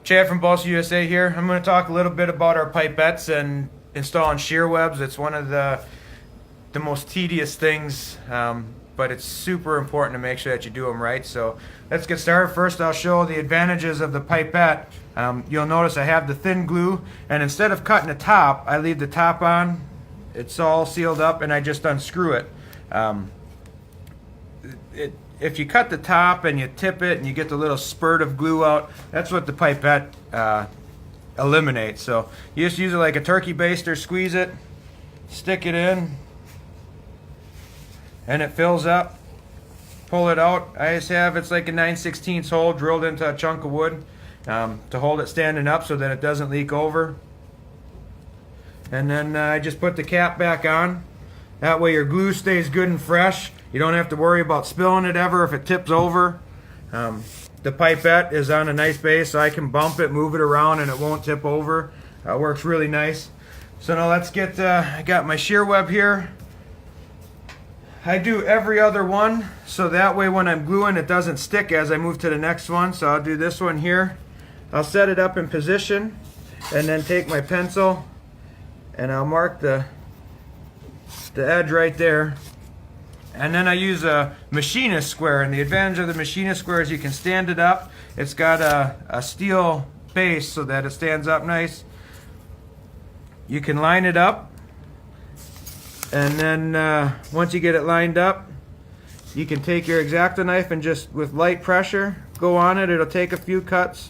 Chad from Balsa USA here. I'm going to talk a little bit about our pipettes and installing shear webs. It's one of the most tedious things, but it's super important to make sure that you do them right. So let's get started. First, I'll show the advantages of the pipette. You'll notice I have the thin glue, and instead of cutting the top, I leave the top on. It's all sealed up, and I just unscrew it. If you cut the top and you tip it and you get the little spurt of glue out, that's what the pipette eliminates. So you just use it like a turkey baster, squeeze it, stick it in, and it fills up. Pull it out. I just have, it's like a 9/16 hole drilled into a chunk of wood to hold it standing up so that it doesn't leak over. And then I just put the cap back on. That way your glue stays good and fresh. You don't have to worry about spilling it ever if it tips over. The pipette is on a nice base, so I can bump it, move it around, and it won't tip over. It works really nice. So now let's get, I got my shear web here. I do every other one, so that way when I'm gluing it doesn't stick as I move to the next one. So I'll do this one here. I'll set it up in position, and then take my pencil, and I'll mark the edge right there. And then I use a machinist square, and the advantage of the machinist square is you can stand it up. It's got a steel base so that it stands up nice. You can line it up, and then once you get it lined up, you can take your X-Acto knife and just with light pressure go on it. It'll take a few cuts,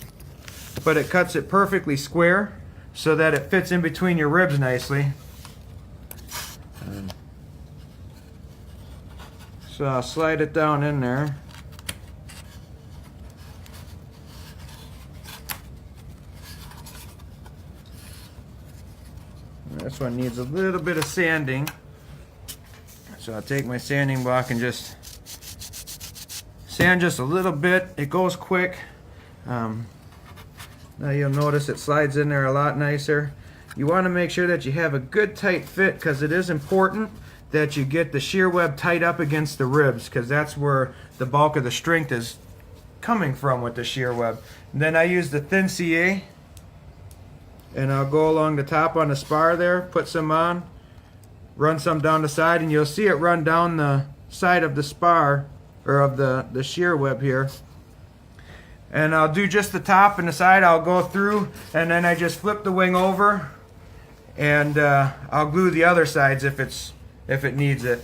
but it cuts it perfectly square so that it fits in between your ribs nicely. So I'll slide it down in there. This one needs a little bit of sanding. So I'll take my sanding block and just sand just a little bit. It goes quick. Now you'll notice it slides in there a lot nicer. You want to make sure that you have a good tight fit, because it is important that you get the shear web tight up against the ribs, because that's where the bulk of the strength is coming from with the shear web. And then I use the thin CA, and I'll go along the top on the spar there, put some on, run some down the side, and you'll see it run down the side of the spar, or of the shear web here. And I'll do just the top and the side. I'll go through, and then I just flip the wing over, and I'll glue the other sides if it needs it.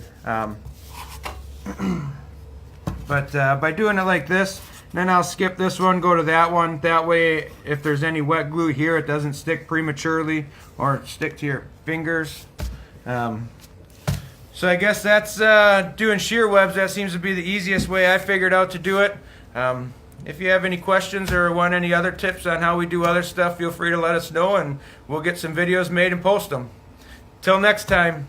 But by doing it like this, then I'll skip this one, go to that one. That way, if there's any wet glue here, it doesn't stick prematurely or stick to your fingers. So I guess that's doing shear webs. That seems to be the easiest way I figured out to do it. If you have any questions or want any other tips on how we do other stuff, feel free to let us know, and we'll get some videos made and post them. Till next time.